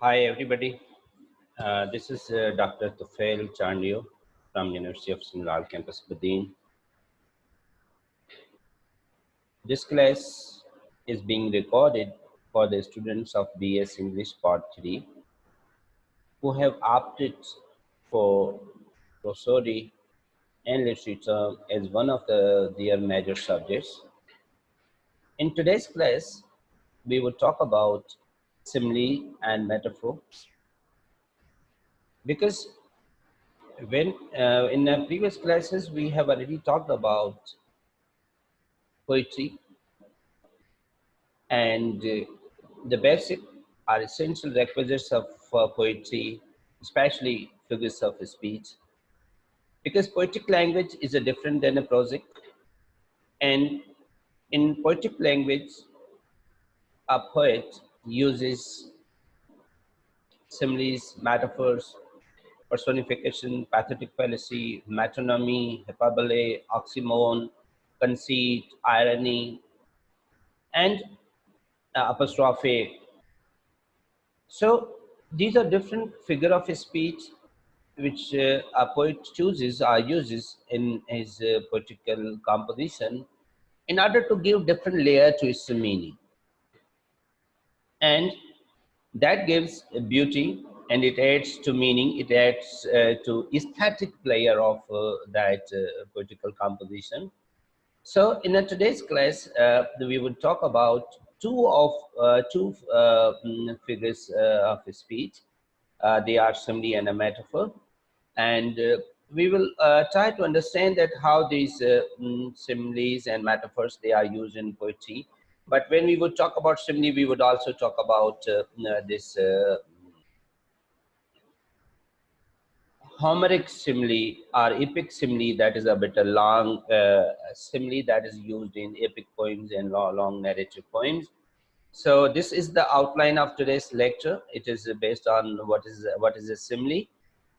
Hi everybody, this is Dr. Tufail Chandio from University of Simile Campus, Badin. This class is being recorded for the students of BS English Part 3 who have opted for prosody and literature as one of their major subjects. In today's class, we will talk about simile and metaphor because when in previous classes we have already talked about poetry and the basic are essential requisites of poetry, especially figures of speech, because poetic language is a different than a prosic, and in poetic language, a poet uses similes, metaphors, personification, pathetic fallacy, metonymy, hyperbole, oxymoron, conceit, irony, and apostrophe. So these are different figure of speech which a poet chooses or uses in his poetical composition in order to give different layer to its meaning, and that gives beauty and it adds to meaning. It adds to aesthetic layer of that poetical composition. So in today's class, we will talk about two figures of speech. They are simile and a metaphor, and we will try to understand that how these similes and metaphors they are used in poetry. But when we would talk about simile, we would also talk about this Homeric simile or epic simile, that is a bit a long simile that is used in epic poems and long narrative poems. So this is the outline of today's lecture. It is based on what is a simile.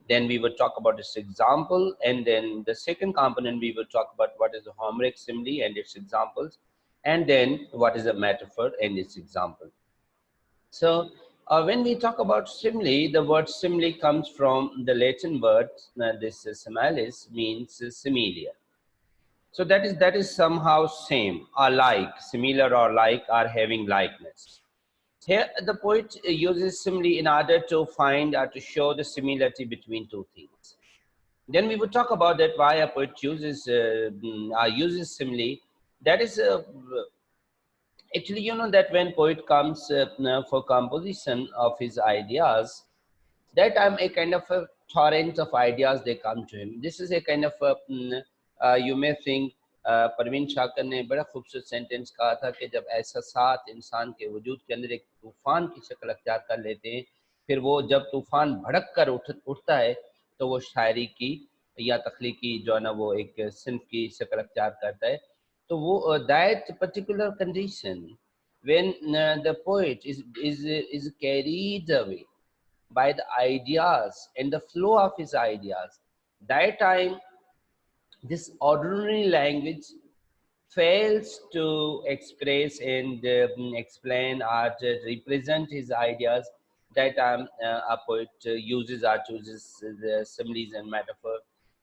Then we will talk about its example, and then the second component we will talk about what is a Homeric simile and its examples, and then what is a metaphor and its example. So when we talk about simile, the word simile comes from the Latin word, this similis means similia. So that is somehow same or like, similar or like, or having likeness. Here the poet uses simile in order to find or to show the similarity between two things. Then we would talk about that why a poet uses simile. That is actually, you know that when poet comes for composition of his ideas, that time a kind of a torrent of ideas they come to him. This is a kind of you may think Parveen शाकर ने बड़ा खूबसूरत sentence कहा था कि जब एहसासात इंसान के वजूद के अंदर एक तूफान की शक्ल अख्तियार कर लेते हैं, फिर वो जब तूफान भड़क कर उठता है तो वो शायरी की या तख्लीकी जो है ना वो एक सिंफ की शक्ल अख्तियार करता है. तो वो that particular condition when the poet is carried away by the ideas and the flow of his ideas, that time this ordinary language fails to express and explain or to represent his ideas. That a poet uses or chooses the similes and metaphor,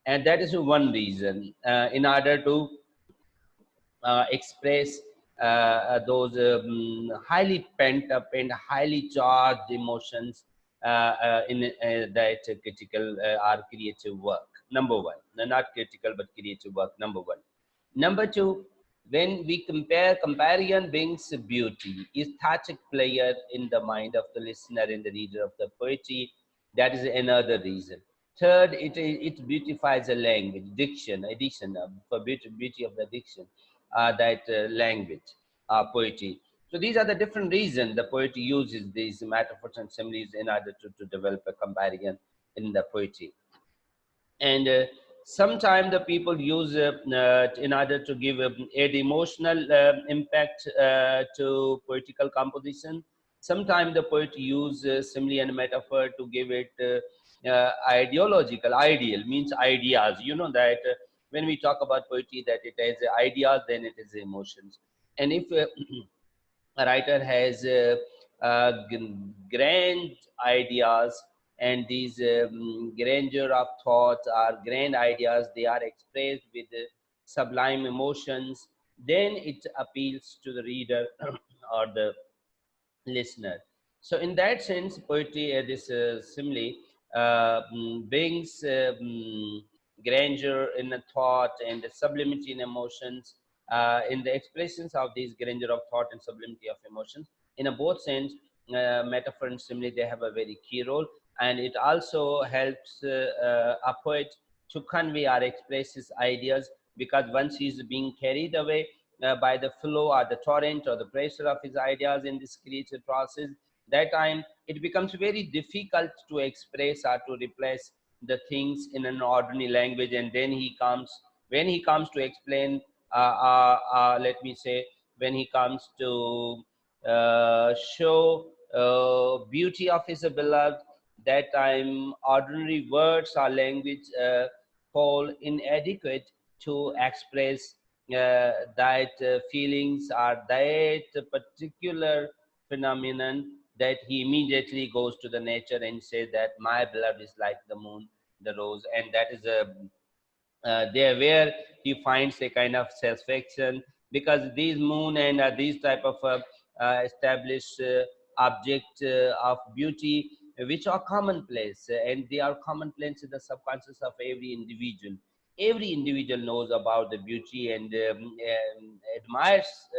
and that is one reason in order to express those highly pent up and highly charged emotions in that critical or creative work. Number one, no, not critical but creative work. Number one. Number two, when we comparison brings beauty, aesthetic player in the mind of the listener and the reader of the poetry. That is another reason. Third, it beautifies a language, diction, addition for beauty of the diction, that language, poetry. So these are the different reasons the poet uses these metaphors and similes in order to develop a comparison in the poetry. And sometimes the people use in order to give add emotional impact to poetical composition. Sometimes the poet use simile and metaphor to give it ideological. Ideal means ideas, you know that when we talk about poetry that it has ideas, then it is emotions. And if a writer has grand ideas, and these grandeur of thought or grand ideas, they are expressed with sublime emotions, then it appeals to the reader or the listener. So, in that sense, poetry, this simile, brings grandeur in the thought and the sublimity in emotions, in the expressions of these grandeur of thought and sublimity of emotions. In a both sense, metaphor and simile, they have a very key role, and it also helps a poet to convey or express his ideas, because once he's being carried away by the flow or the torrent or the pressure of his ideas in this creative process, that time it becomes very difficult to express or to replace the things in an ordinary language. And then he comes, when he comes to explain, let me say, when he comes to show beauty of his beloved, that time ordinary words or language fall inadequate to express that feelings or that particular phenomenon, that he immediately goes to the nature and says that my beloved is like the moon, the rose. And that is a there where he finds a kind of satisfaction, because these moon and these type of established object of beauty, which are commonplace, and they are commonplace in the subconscious of every individual knows about the beauty, and admires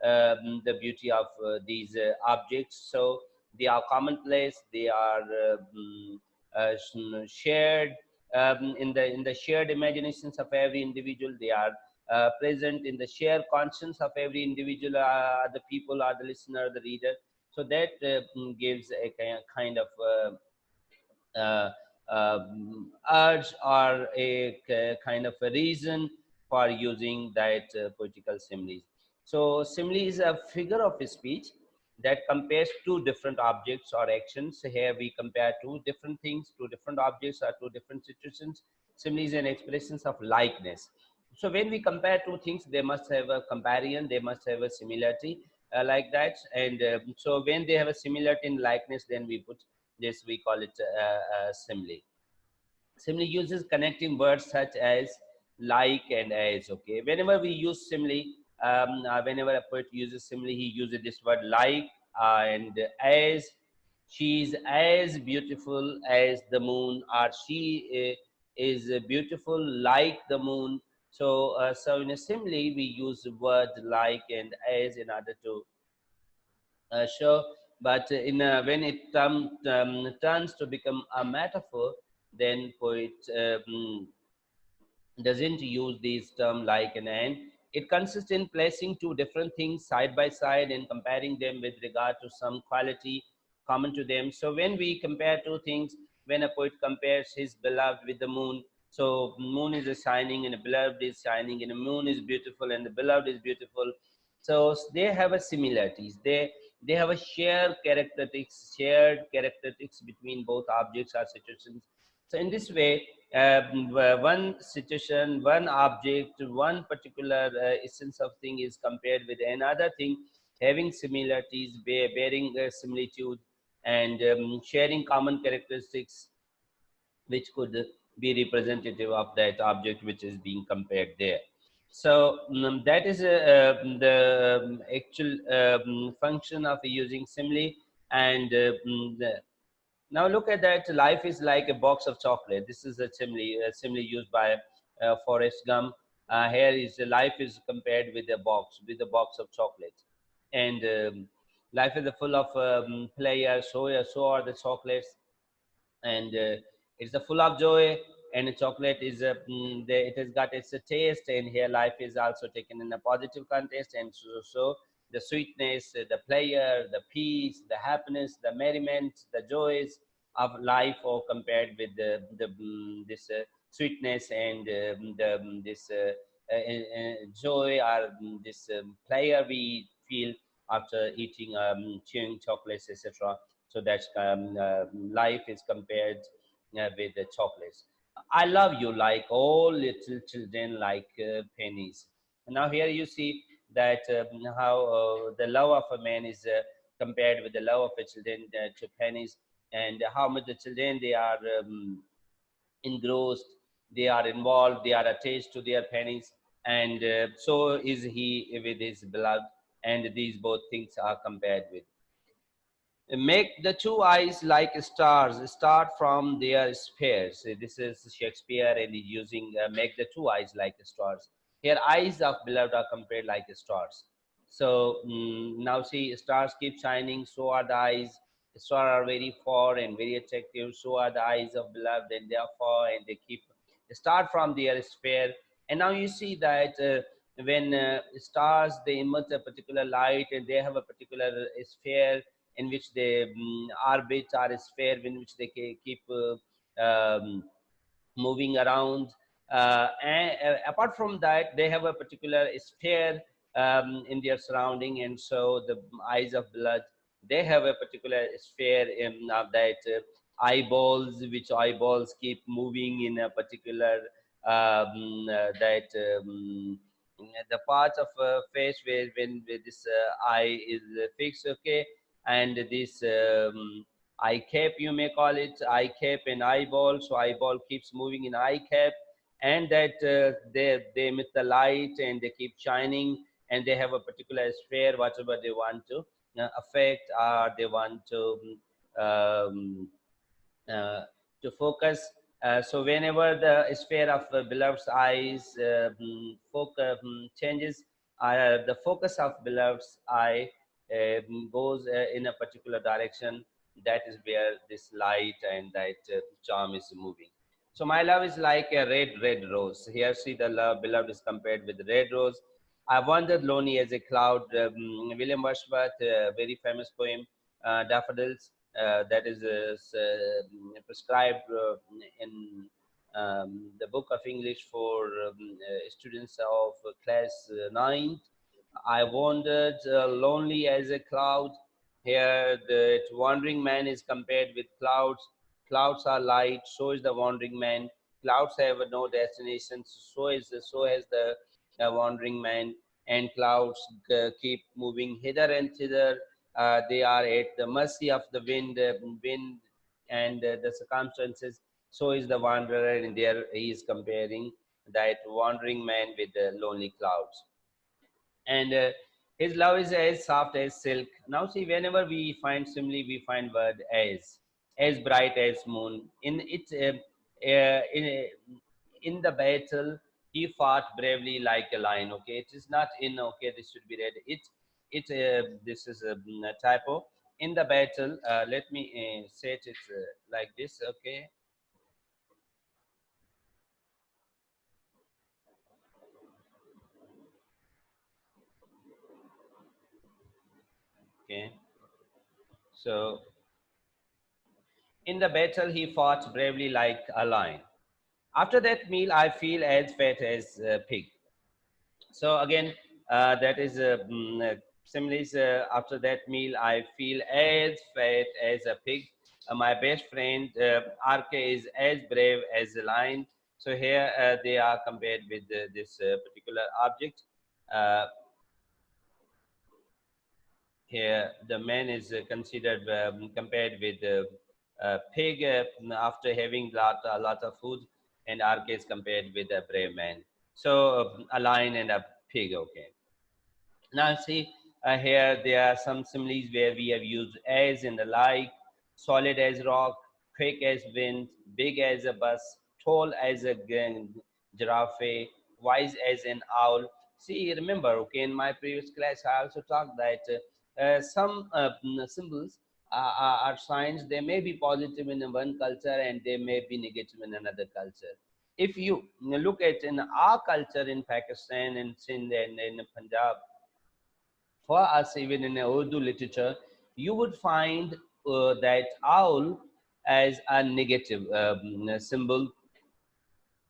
the beauty of these objects. So they are commonplace, they are shared in the shared imaginations of every individual. They are present in the shared conscience of every individual, the people, or the listener, the reader. So that gives a kind of urge or a kind of a reason for using that poetical similes. So, simile is a figure of speech that compares two different objects or actions. Here we compare two different things, two different objects, or two different situations. Simile is an expression of likeness. So, when we compare two things, they must have a comparison, they must have a similarity, like that. And so, when they have a similarity in likeness, then we put this, we call it simile. Simile uses connecting words such as like and as. Okay, whenever we use simile, whenever a poet uses simile, he uses this word like and as. She is as beautiful as the moon, or she is beautiful like the moon. So, so in a simile, we use the word like and as in order to sure, but when it turns to become a metaphor, then poet doesn't use these terms like and and. It consists in placing two different things side by side and comparing them with regard to some quality common to them. So when we compare two things, when a poet compares his beloved with the moon, so moon is a shining and the beloved is shining, and the moon is beautiful and the beloved is beautiful. So they have a similarities. They have a shared characteristics between both objects or situations. So in this way, one situation, one object, one particular essence of thing is compared with another thing, having similarities, bearing similitude, and sharing common characteristics, which could be representative of that object which is being compared there. So that is the actual function of using simile. And now look at that. Life is like a box of chocolate. This is a simile used by Forrest Gump. Here is life is compared with a box of chocolates, and life is full of players. So are the chocolates, and it's a full of joy. And chocolate is it has got its taste, and here life is also taken in a positive context. And so the sweetness, the pleasure, the peace, the happiness, the merriment, the joys of life are compared with this sweetness and this joy, or this pleasure we feel after eating chewing chocolates, etc. So that's life is compared with the chocolates. I love you like all little children like pennies. Now here you see that how the love of a man is compared with the love of the children to pennies, and how much the children they are engrossed, they are involved, they are attached to their pennies, and so is he with his beloved, and these both things are compared with. Make the two eyes like stars, start from their spheres. This is Shakespeare, and he's using make the two eyes like stars. Here, eyes of beloved are compared like stars. So now see, stars keep shining, so are the eyes. Stars are very far and very attractive, so are the eyes of beloved, and they are far and they keep start from their sphere. And now you see that when stars they emit a particular light and they have a particular sphere in which they orbit, or a sphere in which they keep moving around. And apart from that, they have a particular sphere in their surrounding, and so the eyes of blood they have a particular sphere in that eyeballs, which eyeballs keep moving in a particular that the part of face where when this eye is fixed, okay, and this eye cap, you may call it eye cap and eyeball. So eyeball keeps moving in eye cap, and that they emit the light and they keep shining, and they have a particular sphere, whatever they want to affect, or they want um, uh, to focus. So whenever the sphere of beloved's eyes changes, the focus of beloved's eye goes in a particular direction. That is where this light and that charm is moving. So my love is like a red rose. Here, see the love beloved is compared with the red rose. I wandered lonely as a cloud. William Wordsworth, very famous poem, Daffodils, that is prescribed in the book of English for students of class 9th. I wandered lonely as a cloud. Here, the wandering man is compared with clouds. Clouds are light, so is the wandering man. Clouds have no destination, so has the wandering man. And clouds keep moving hither and thither. They are at the mercy of the wind and the circumstances. So is the wanderer, and there he is comparing that wandering man with the lonely clouds. And his love is as soft as silk. Now see, whenever we find simile, we find word as bright as moon. In the battle, he fought bravely like a lion. Okay, it is not in. Okay, this should be read. This is a typo. In the battle, let me set it like this. Okay, okay. So in the battle, he fought bravely like a lion. After that meal, I feel as fat as a pig. So again, that is similes. After that meal, I feel as fat as a pig. My best friend RK is as brave as a lion. So here they are compared with this particular object. Uh, Here, the man is considered compared with a pig after having a lot of food, and RK is compared with a brave man. So a lion and a pig. Okay. Now see, here there are some similes where we have used as and the like, solid as rock, quick as wind, big as a bus, tall as a giraffe, wise as an owl. See, remember, okay, in my previous class, I also talked that some symbols are signs. They may be positive in one culture and they may be negative in another culture. If you look at in our culture in Pakistan and Sindh and in Punjab, for us, even in Urdu literature, you would find that owl as a negative symbol.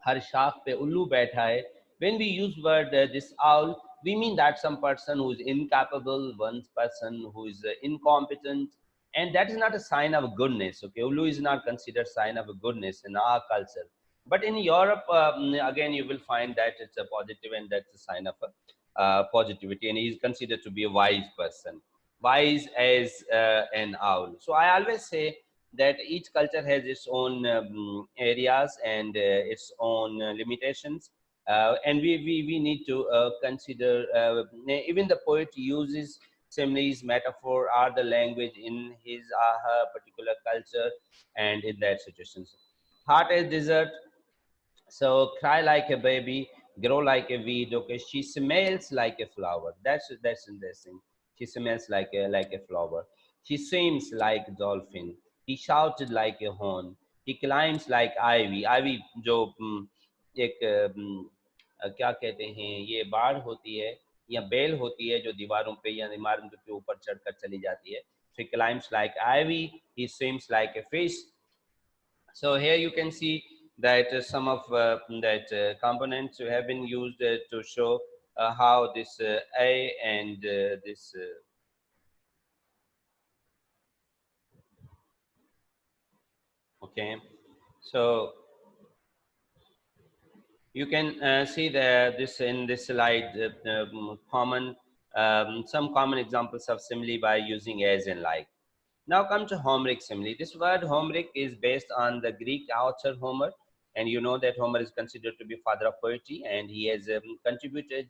हर शाख पे उल्लू बैठा है. When we use word this owl, we mean that some person who is incapable, one person who is incompetent, and that is not a sign of goodness. Okay, ullu is not considered sign of goodness in our culture, but in Europe, again you will find that it's a positive, and that's a sign of positivity, and he is considered to be a wise person. wise as an owl. So I always say that each culture has its own areas and its own limitations. And we need to consider, even the poet uses similes, metaphor, or the language in his or her particular culture and in that situations. Heart as desert, so cry like a baby, grow like a weed. Okay, she smells like a flower. That's interesting. She smells like a flower. She swims like a dolphin. He shouted like a horn. He climbs like ivy. Ivy जो एक क्या कहते हैं, ये बाढ़ होती है या बेल होती है जो दीवारों पे या इमारतों के ऊपर चढ़कर चली जाती है. So he climbs like ivy. He swims like a fish. So here you can see that some of that components have been used to show how this A and this okay. So you can see this in this slide, common some common examples of simile by using as and like. Now come to Homeric simile. This word Homeric is based on the Greek author Homer, and you know that Homer is considered to be father of poetry, and he has contributed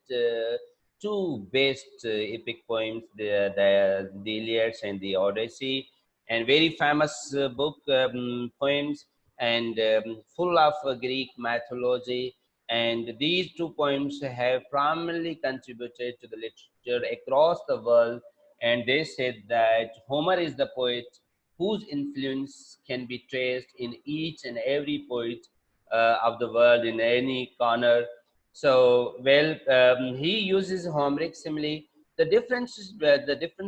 two best epic poems, the Iliad and the Odyssey, and very famous book poems, and full of Greek mythology. And these two poems have primarily contributed to the literature across the world, and they said that Homer is the poet whose influence can be traced in each and every poet of the world in any corner. So, well, he uses Homeric simile. The difference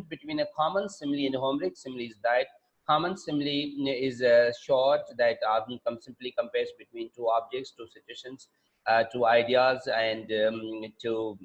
between a common simile and a Homeric simile is that common simile is short that often simply compares between two objects, two situations, two ideas, and to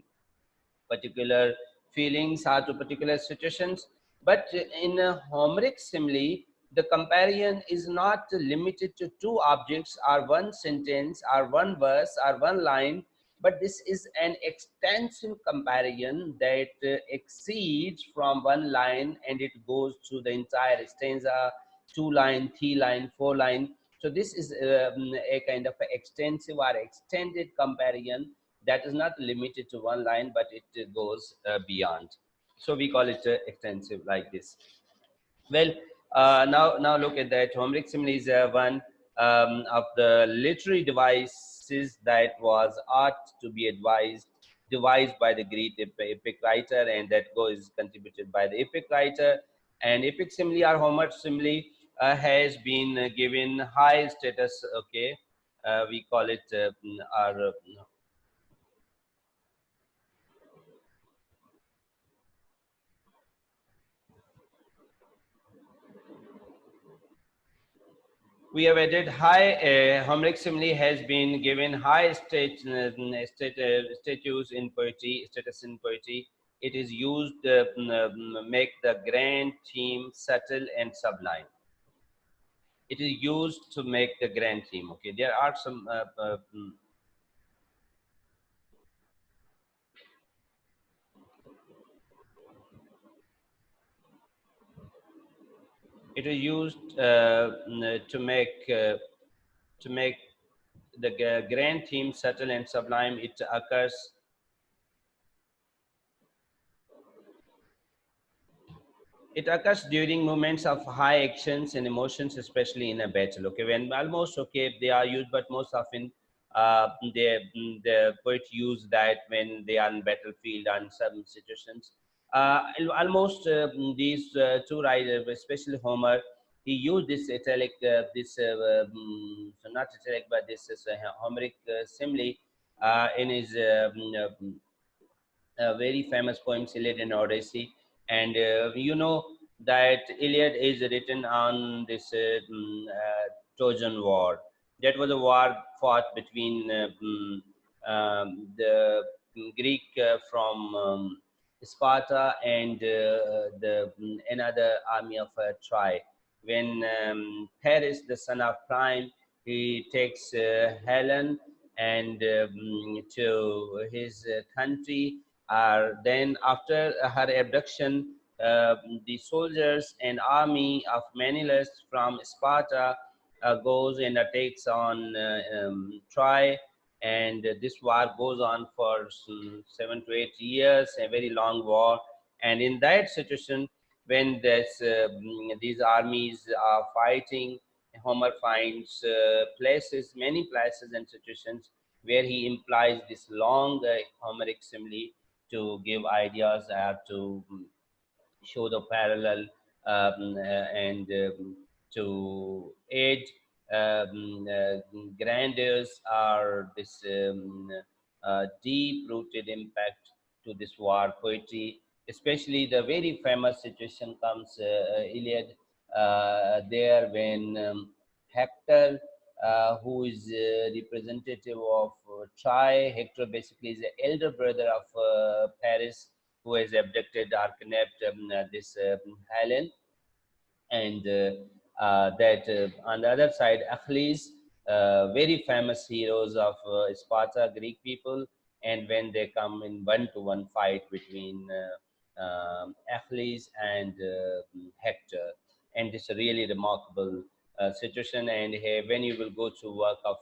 particular feelings or to particular situations. But in a Homeric simile, the comparison is not limited to two objects or one sentence or one verse or one line, but this is an extensive comparison that exceeds from one line and it goes to the entire stanza, two line, three line, four line. So this is a kind of a extensive or extended comparison that is not limited to one line, but it goes beyond. So we call it extensive like this. Well, now look at that. Homeric simile is one of the literary devices that was art to be devised by the Greek epic writer, and that goes contributed by the epic writer. And epic simile or Homer simile has been given high status. Okay, we call it our we have added high. Homeric simile has been given high status in poetry. Status in poetry. It is used make the grand theme subtle and sublime. It is used to make the grand theme. Okay, there are some. It is used to make the grand theme subtle and sublime. It occurs. It occurs during moments of high actions and emotions, especially in a battle. Okay, when almost okay they are used, but most often the poet use that when they are in battlefield and some situations. Almost these two writers, especially Homer, he used this italic, so not italic, but this is Homeric simile in his very famous poems Iliad and Odyssey. And you know that Iliad is written on this Trojan War. That was a war fought between the Greek from Sparta and the another army of Troy. When Paris, the son of Priam, he takes Helen and to his country, then after her abduction, the soldiers and army of Menelaus from Sparta goes and takes on Troy, and this war goes on for 7 to 8 years, a very long war. And in that situation, when these armies are fighting, Homer finds many places and situations where he implies this long Homeric simile to give ideas to show the parallel and to aid grandeurs or this deep rooted impact to this war poetry, especially the very famous situation comes Iliad there when Hector, who is representative of Troy. Hector basically is the elder brother of Paris, who has abducted or kidnapped this Helen, and that on the other side, Achilles, very famous heroes of Sparta, Greek people, and when they come in one-to-one fight between Achilles and Hector, and this is a really remarkable situation. And when you will go to work of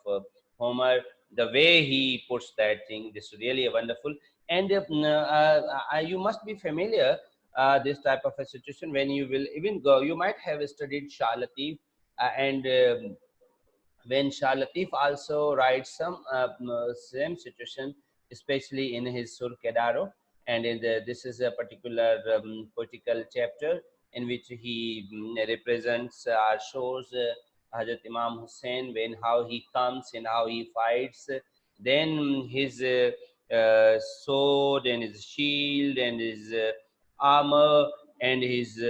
Homer, the way he puts that thing, this is really wonderful. And you must be familiar this type of a situation when you will even go. You might have studied Charlatan, and when Charlatif also writes some same situation, especially in his Sur Kedaro, and this is a particular political chapter in which he represents shows Hazrat Imam Hussein when how he comes and how he fights, then his sword and his shield and his armor and his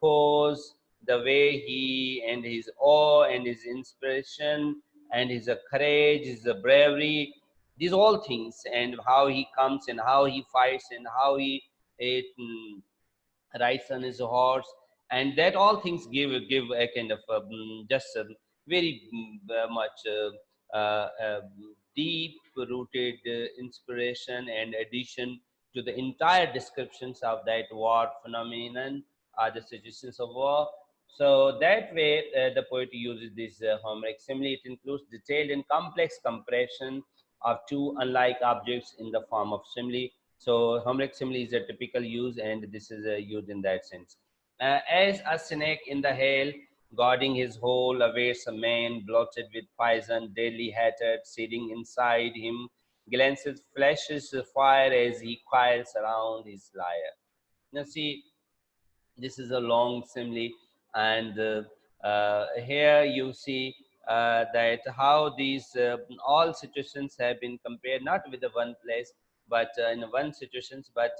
pose, the way he and his awe and his inspiration and his courage, his bravery, these all things, and how he comes and how he fights and how he it, rides on his horse, and that all things give a kind of just a very much deep rooted inspiration and addition to the entire descriptions of that war phenomenon or the situations of war. So that way the poet uses this Homeric simile. It includes detailed and complex comparison of two unlike objects in the form of simile. So Homeric simile is a typical use, and this is used in that sense. As a snake in the hail, guarding his hole, awaits a man bloated with poison, deadly hatred, sitting inside him, glances flashes fire as he coils around his lyre. Now see, this is a long simile, and here you see that how these all situations have been compared, not with the one place, but in one situations, but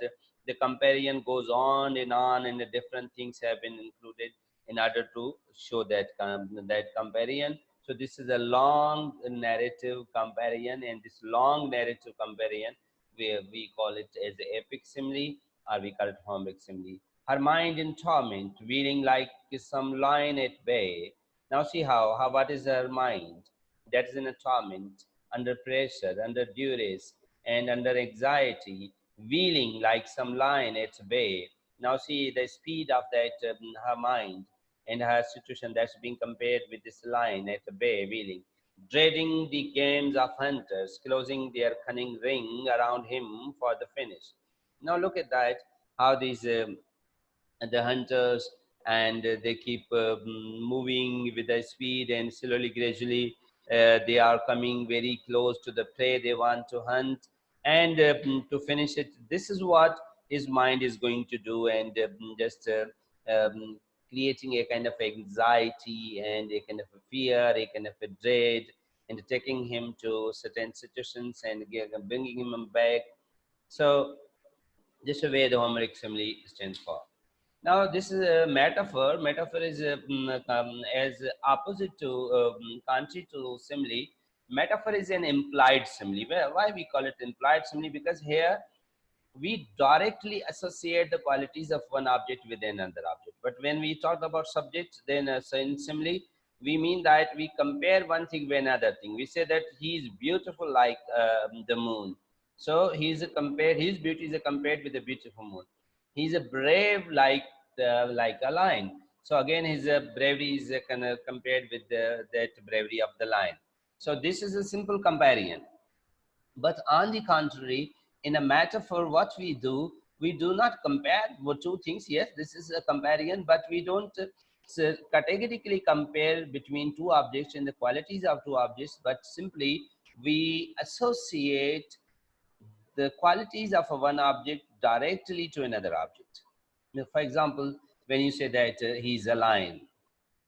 the comparison goes on, and the different things have been included in order to show that that comparison. So this is a long narrative comparison, and this long narrative comparison we call it as the epic simile, or we call it Homeric simile. Her mind in torment, wheeling like some lion at bay. Now see how what is her mind? That is in a torment, under pressure, under duress, and under anxiety, wheeling like some lion at bay. Now see the speed of that her mind and her situation that's being compared with this lion at bay wheeling, dreading the games of hunters, closing their cunning ring around him for the finish. Now look at that, how these the hunters, and they keep moving with the speed, and slowly gradually they are coming very close to the prey they want to hunt, and to finish it, this is what his mind is going to do, and just creating a kind of anxiety and a kind of a fear, a kind of a dread, and taking him to certain situations and bringing him back. So this is where the Homeric simile stands for. Now, this is a metaphor. Metaphor is as opposite to contrary to simile. Metaphor is an implied simile. Why we call it implied simile? Because here we directly associate the qualities of one object with another object. But when we talk about subjects, then so in simile, we mean that we compare one thing with another thing. We say that he is beautiful like the moon. So he is compared. His beauty is compared with the beautiful moon. He's a brave like a lion. So again, his bravery is kind of compared with that bravery of the lion. So this is a simple comparison. But on the contrary, in a metaphor, what we do not compare two things. Yes, this is a comparison, but we don't categorically compare between two objects and the qualities of two objects, but simply we associate the qualities of one object directly to another object. Now, for example, when you say that he's a lion,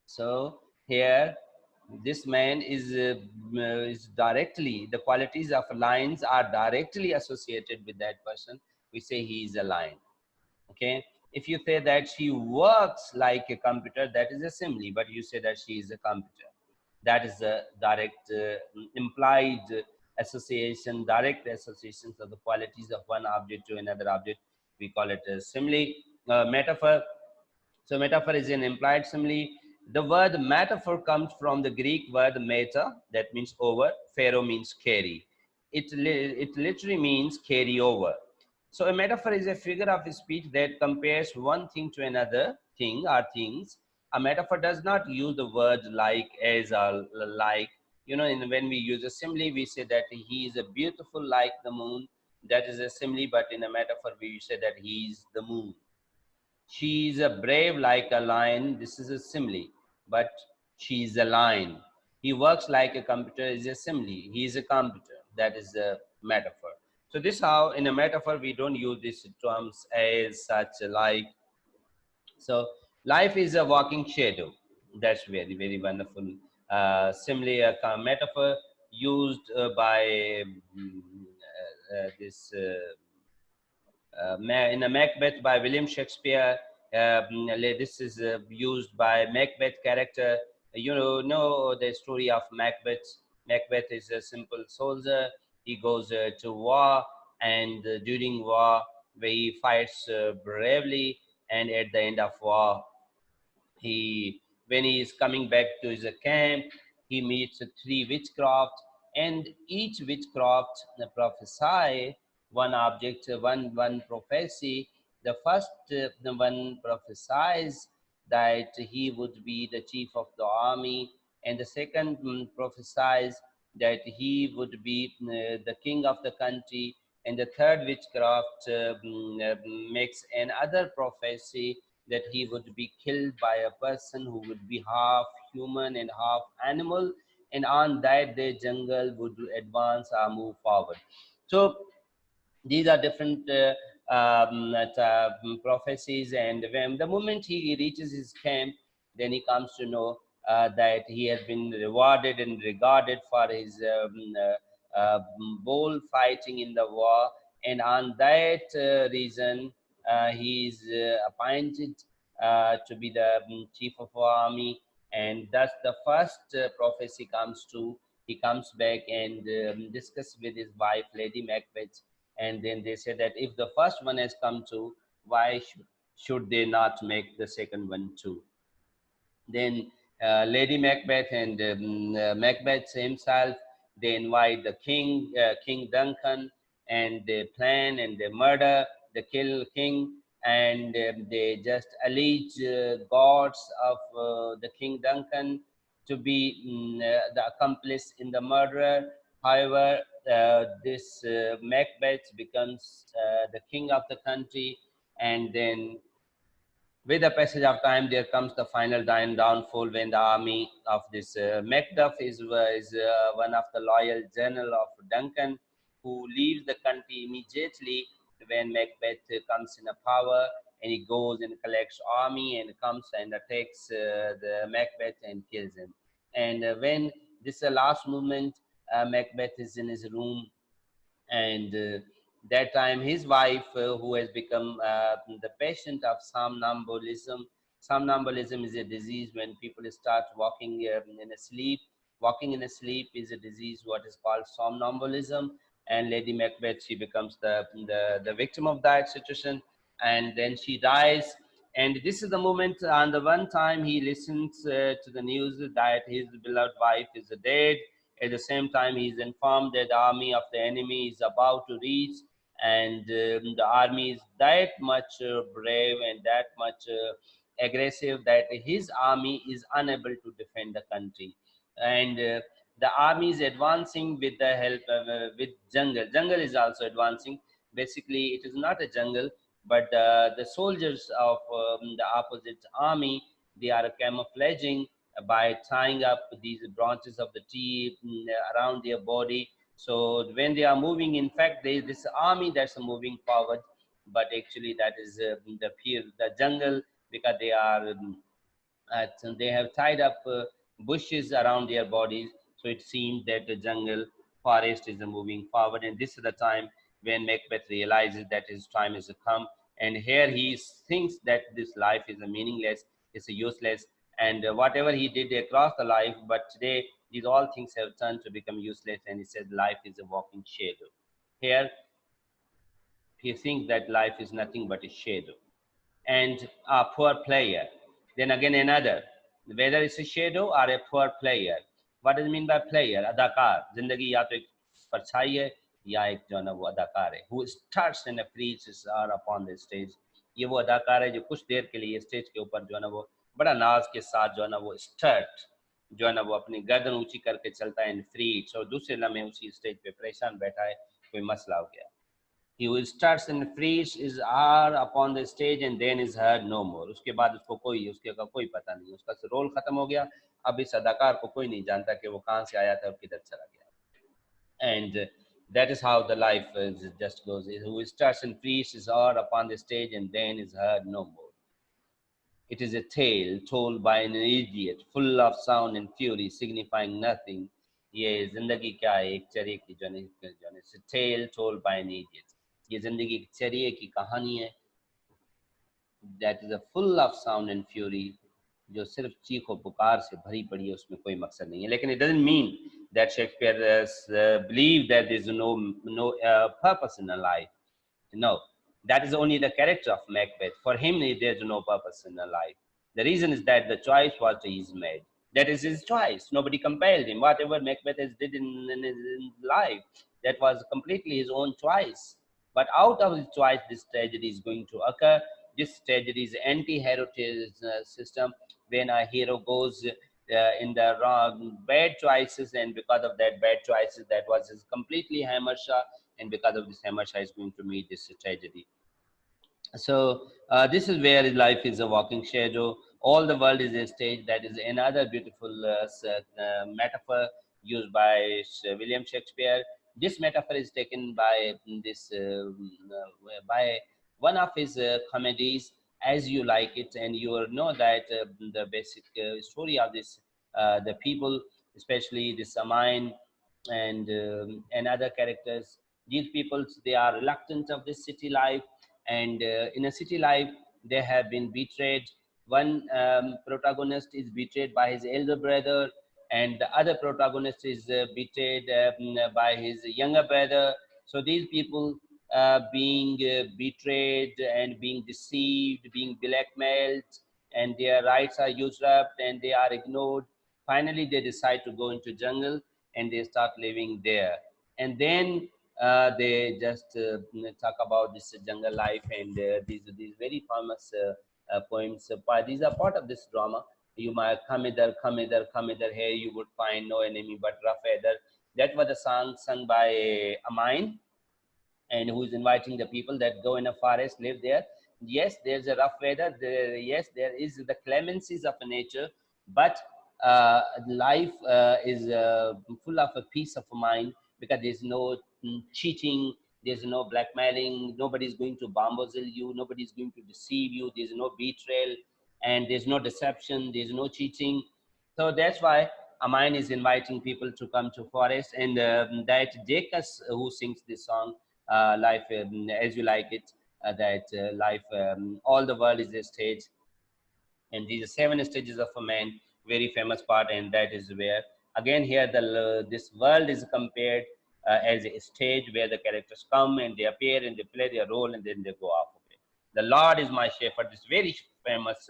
so here this man is directly, the qualities of lions are directly associated with that person. We say he is a lion. Okay. If you say that she works like a computer, that is a simile, but you say that she is a computer, that is a direct implied association, direct associations of the qualities of one object to another object. We call it a simile. Metaphor, so metaphor is an implied simile. The word metaphor comes from the Greek word meta, that means over. Pharaoh means carry. It literally means carry over. So a metaphor is a figure of speech that compares one thing to another thing or things. A metaphor does not use the word like, as, or like. You know, when we use a simile, we say that he is a beautiful like the moon. That is a simile, but in a metaphor, we say that he is the moon. She is a brave like a lion. This is a simile, but she is a lion. He works like a computer is a simile. He is a computer. That is a metaphor. So this how in a metaphor we don't use these terms as such like. So life is a walking shadow. That's very wonderful. Simile, a metaphor used by this. In a Macbeth by William Shakespeare. This is used by Macbeth character. You know the story of Macbeth. Macbeth is a simple soldier. He goes to war, and during war, where he fights bravely, and at the end of war, he when he is coming back to his camp, he meets three witchcraft, and each witchcraft prophesy one object, one prophecy. The first the one prophesies that he would be the chief of the army, and the second prophesies that he would be the king of the country, and the third witchcraft makes another prophecy that he would be killed by a person who would be half human and half animal, and on that day jungle would advance or move forward. So these are different prophecies, and when the moment he reaches his camp, then he comes to know that he has been rewarded and regarded for his bold fighting in the war, and on that reason he is appointed to be the chief of army, and thus the first prophecy comes true. He comes back and discuss with his wife, Lady Macbeth, and then they say that if the first one has come true, why should they not make the second one too? Then Lady Macbeth and Macbeth himself, they invite the king, King Duncan, and they plan and they murder, they kill king, and they just allege gods of the King Duncan to be the accomplice in the murder. However, this Macbeth becomes the king of the country, and then with the passage of time, there comes the final downfall when the army of this Macduff is one of the loyal general of Duncan, who leaves the country immediately when Macbeth comes in a power, and he goes and collects army and comes and attacks the Macbeth and kills him. And when this last movement, Macbeth is in his room, and that time his wife who has become the patient of somnambulism is a disease when people start walking in a sleep. Walking in a sleep is a disease what is called somnambulism, and Lady Macbeth, she becomes the victim of that situation, and then she dies. And this is the moment on the one time he listens to the news that his beloved wife is dead. At the same time, he is informed that the army of the enemy is about to reach, and the army is that much brave and that much aggressive that his army is unable to defend the country. And the army is advancing with the help of with jungle is also advancing. Basically it is not a jungle, but the soldiers of the opposite army, they are camouflaging by tying up these branches of the tree around their body. So when they are moving, in fact, there is this army that's moving forward, but actually that is the jungle, because they are so they have tied up bushes around their bodies. So it seems that the jungle forest is moving forward, and this is the time when Macbeth realizes that his time has come. And here he thinks that this life is a meaningless, it's a useless, and whatever he did across the life, but today these all things have turned to become useless. And he said, life is a walking shadow. Here he thinks that life is nothing but a shadow and a poor player. Then again another, whether it's a shadow or a poor player. What does it mean by player? अदाकार. जिंदगी या तो एक परछाई है या एक जो है ना वो अदाकार है. Who starts and preaches are upon the stage. ये वो अदाकार है जो कुछ देर के लिए स्टेज के ऊपर जो है ना वो बड़ा नाज के साथ जो है ना वो स्टर्ट जो है ना वो अपनी गर्दन ऊंची करके चलता है इन फ्रीट्स, और दूसरे लम्हे उसी स्टेज पे परेशान बैठा है, कोई मसला हो गया. He will starts and frees his hour upon the stage and then is heard no more. उसके बाद उसको कोई उसके का कोई पता नहीं, उसका रोल खत्म हो गया. अब इस अदाकार को कोई नहीं जानता कि वो कहाँ से आया था और किधर चला गया. And that is how the life just goes. Who starts and frees his hour upon the stage and then is heard no more. It is a tale told by an idiot, full of sound and fury, signifying nothing. ये जिंदगी क्या है, एक चर्ये की जो है, it's a tale told by an idiot. ये जिंदगी की चर्ये की कहानी है, that is a full of sound and fury, जो सिर्फ चीखो पुकार से भरी पड़ी है, उसमें कोई मकसद नहीं है. लेकिन it doesn't mean that Shakespeare believed that there is no purpose in a life. No, that is only the character of Macbeth. For him, there's no purpose in a life. The reason is that the choice was he's made. That is his choice. Nobody compelled him. Whatever Macbeth has did in his life, that was completely his own choice. But out of his choice, this tragedy is going to occur. This tragedy is anti-hero system, when a hero goes in the wrong, bad choices, and because of that bad choices, that was his completely Hammershaw, and because of this Hammershaw is going to meet this tragedy. So this is where life is a walking shadow. All the world is a stage. That is another beautiful metaphor used by William Shakespeare. This metaphor is taken by this by one of his comedies, As You Like It, and you know that the basic story of this the people, especially the Samine and other characters. These people, they are reluctant of this city life, and in a city life they have been betrayed. One protagonist is betrayed by his elder brother, and the other protagonist is betrayed by his younger brother. So these people being betrayed and being deceived, being blackmailed, and their rights are usurped and they are ignored. Finally they decide to go into jungle and they start living there. And then they just talk about this jungle life, and these very famous poems. These are part of this drama. You might come hither, come hither, come hither. Here you would find no enemy but rough weather. That was a song sung by Amine, and who is inviting the people that go in a forest, live there. Yes, there's a rough weather. Yes, there is the clemencies of nature, but life is full of a peace of mind, because there's no cheating, there's no blackmailing, nobody's going to bamboozle you, nobody's going to deceive you, there's no betrayal, and there's no deception, there's no cheating. So that's why Amine is inviting people to come to forest, and that Jacobs who sings this song, life as you like it, that life, all the world is a stage, and these are seven stages of a man, very famous part, and that is where again here the this world is compared as a stage where the characters come and they appear and they play their role and then they go off. Okay, the Lord is my shepherd. This very famous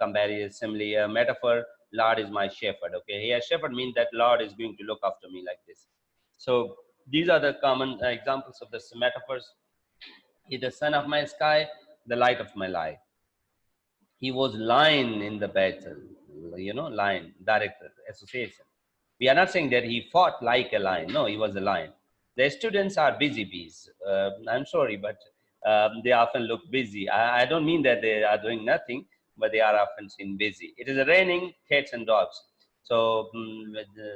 comparison, simile, metaphor. Lord is my shepherd. Okay, here shepherd means that Lord is going to look after me like this. So These are the common examples of the metaphors. He the sun of my sky, the light of my life. He was lion in the battle, lion, direct association. We are not saying that he fought like a lion. No, he was a lion. The students are busy bees. I'm sorry, but they often look busy. I don't mean that they are doing nothing, but they are often seen busy. It is raining cats and dogs. So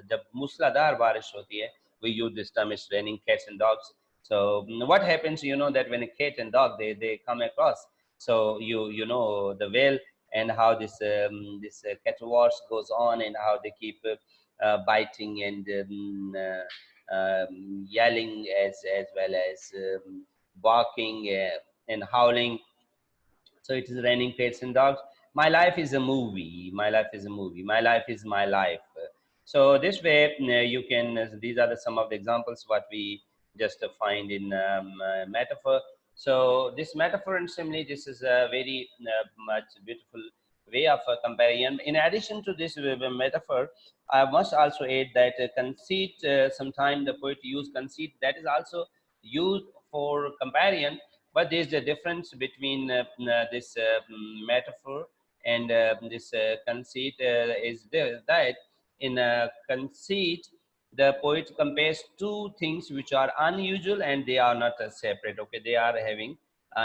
जब मूसलाधार बारिश होती है, we use this term is raining cats and dogs. So what happens, that when a cat and dog they come across, so you know the whale and how this cat wars goes on and how they keep biting and yelling as well as barking and howling. So it is raining cats and dogs. My life is a movie. My life is a movie. My life is my life. So this way you can. These are some of the examples what we just find in metaphor. So this metaphor and simile, this is a very much beautiful way of comparison. In addition to this metaphor, I must also add that conceit. Sometimes the poet use conceit. That is also used for comparison, but there's a difference between this metaphor and this conceit is there that in conceit the poet compares two things which are unusual and they are not separate. Okay, they are having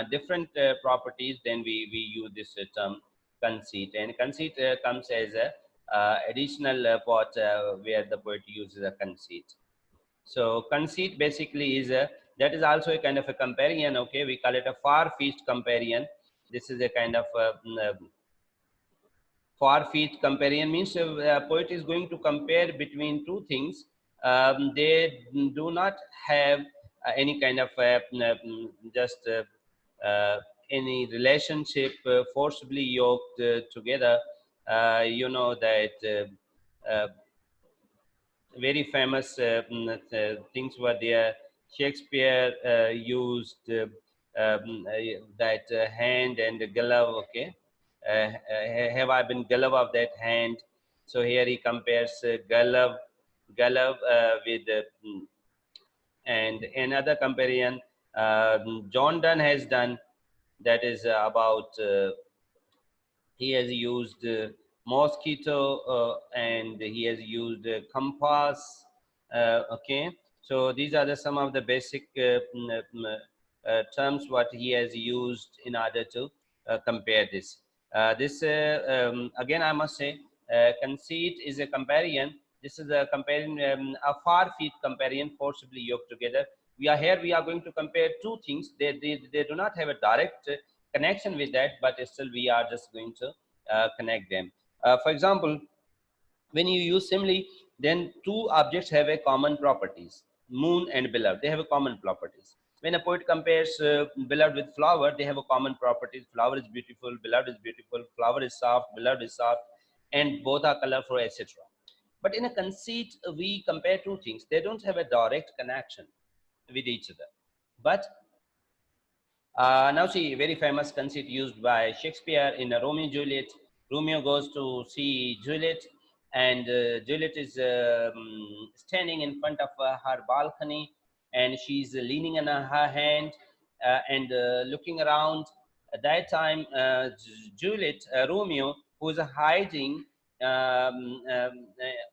different properties. Then we use this term conceit, and conceit comes as a additional part where the poet uses a conceit. So conceit basically is a, that is also a kind of a comparison. Okay, we call it a far-fetched comparison. This is a kind of far-fetched comparison means a poet is going to compare between two things. They do not have any kind of just any relationship forcibly yoked together. You know that very famous things were there. Shakespeare used that hand and the glove. Okay, have I been glove of that hand? So here he compares glove with and another comparison John Donne has done, that is about he has used mosquito and he has used compass. Okay, so these are some of the basic terms what he has used in order to compare this. Again, I must say, conceit is a comparison. This is a comparing a far-fetched comparison, forcibly yoked together. We are here. We are going to compare two things. They do not have a direct connection with that, but still we are just going to connect them. For example, when you use simile, then two objects have a common properties. Moon and beloved, they have a common properties. When a poet compares beloved with flower, they have a common properties. Flower is beautiful, beloved is beautiful, flower is soft, beloved is soft, and both are colorful, etc. But in a conceit, we compare two things. They don't have a direct connection with each other. But now see, very famous conceit used by Shakespeare in Romeo and Juliet. Romeo goes to see Juliet, and Juliet is standing in front of her balcony, and she's leaning on her hand and looking around. At that time, Juliet, Romeo, who is hiding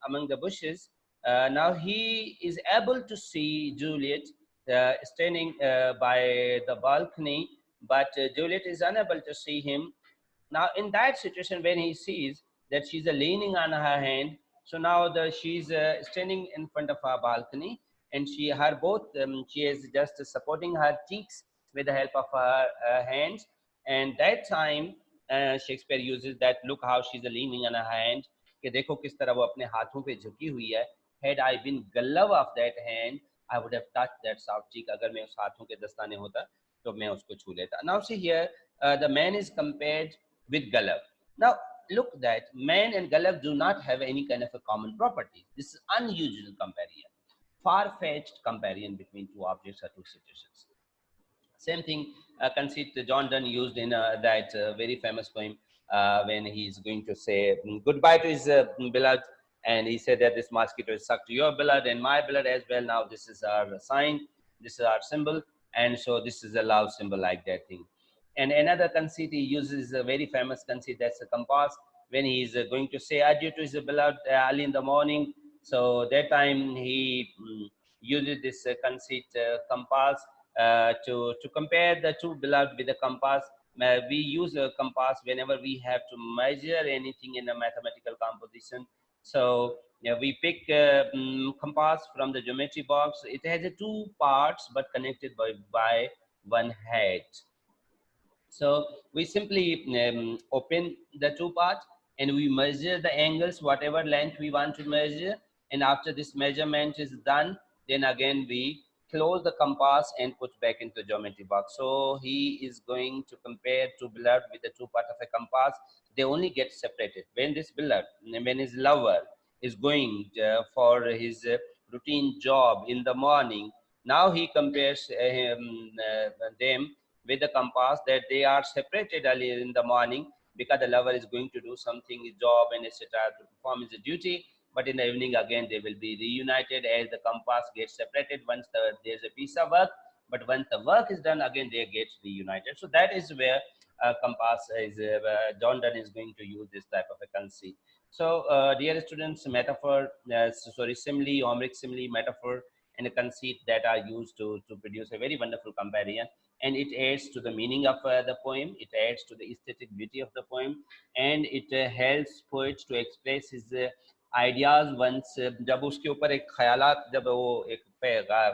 among the bushes, now he is able to see Juliet standing by the balcony, but Juliet is unable to see him. Now, in that situation, when he sees that she's leaning on her hand, so now she's standing in front of her balcony, and her both she is just supporting her cheeks with the help of her hands. And that time, Shakespeare uses that, look how she's leaning on her hand. कि देखो किस तरह वो अपने हाथों पे झुकी हुई है. Had I been glove of that hand, I would have touched that soft cheek. अगर मैं उस हाथों के दस्ताने होता तो मैं उसको छू लेता. Now see here, the man is compared with glove. Now look that man and glove do not have any kind of a common property. This is unusual comparison, far-fetched comparison between two objects or two situations. Same thing, conceit John Donne used in that very famous poem when he is going to say goodbye to his beloved, and he said that this mosquito is sucked to your blood and my blood as well. Now this is our sign, this is our symbol, and so this is a love symbol, like that thing. And another conceit he uses, a very famous conceit, that's a compass. When he is going to say adieu to his beloved early in the morning, so that time he uses this conceit compass to compare the two beloved with the compass. We use a compass whenever we have to measure anything in a mathematical composition. So yeah, we pick compass from the geometry box. It has two parts but connected by one head. So we simply open the two parts and we measure the angles, whatever length we want to measure. And after this measurement is done, then again we close the compass and put back into the geometry box. So he is going to compare two beloved with the two part of a compass. They only get separated when this beloved, when his lover is going for his routine job in the morning. Now he compares them with the compass, that they are separated early in the morning because the lover is going to do something, his job and etc., to perform his duty. But in the evening again they will be reunited, as the compass gets separated once there's a piece of work. But once the work is done, again they get reunited. So that is where compass is John Donne is going to use this type of a conceit. So dear students, metaphor, sorry, simile, Homeric simile, metaphor, and a conceit that are used to produce a very wonderful comparison, and it adds to the meaning of the poem, it adds to the aesthetic beauty of the poem, and it helps poets to express his ideas once जब उसके ऊपर एक ख्यालात, जब वो एक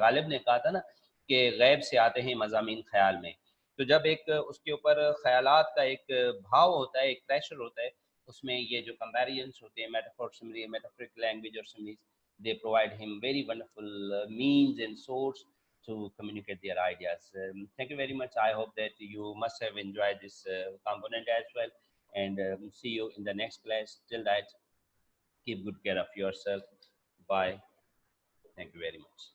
गालिब ने कहा था ना कि गैब से आते हैं मज़ामीन ख्याल में, तो जब एक उसके ऊपर ख्यालात का एक भाव होता है, एक प्रेशर होता है, उसमें ये जो कंपैरिजंस होते हैं, मेटाफोर सिमिली, मेटाफोरिक लैंग्वेज और similes, they provide him very wonderful means and source to communicate their ideas. Thank you very much. I hope that you must have enjoyed this component as well. And see you in the next class. Till that, keep good care of yourself. Bye. Thank you very much.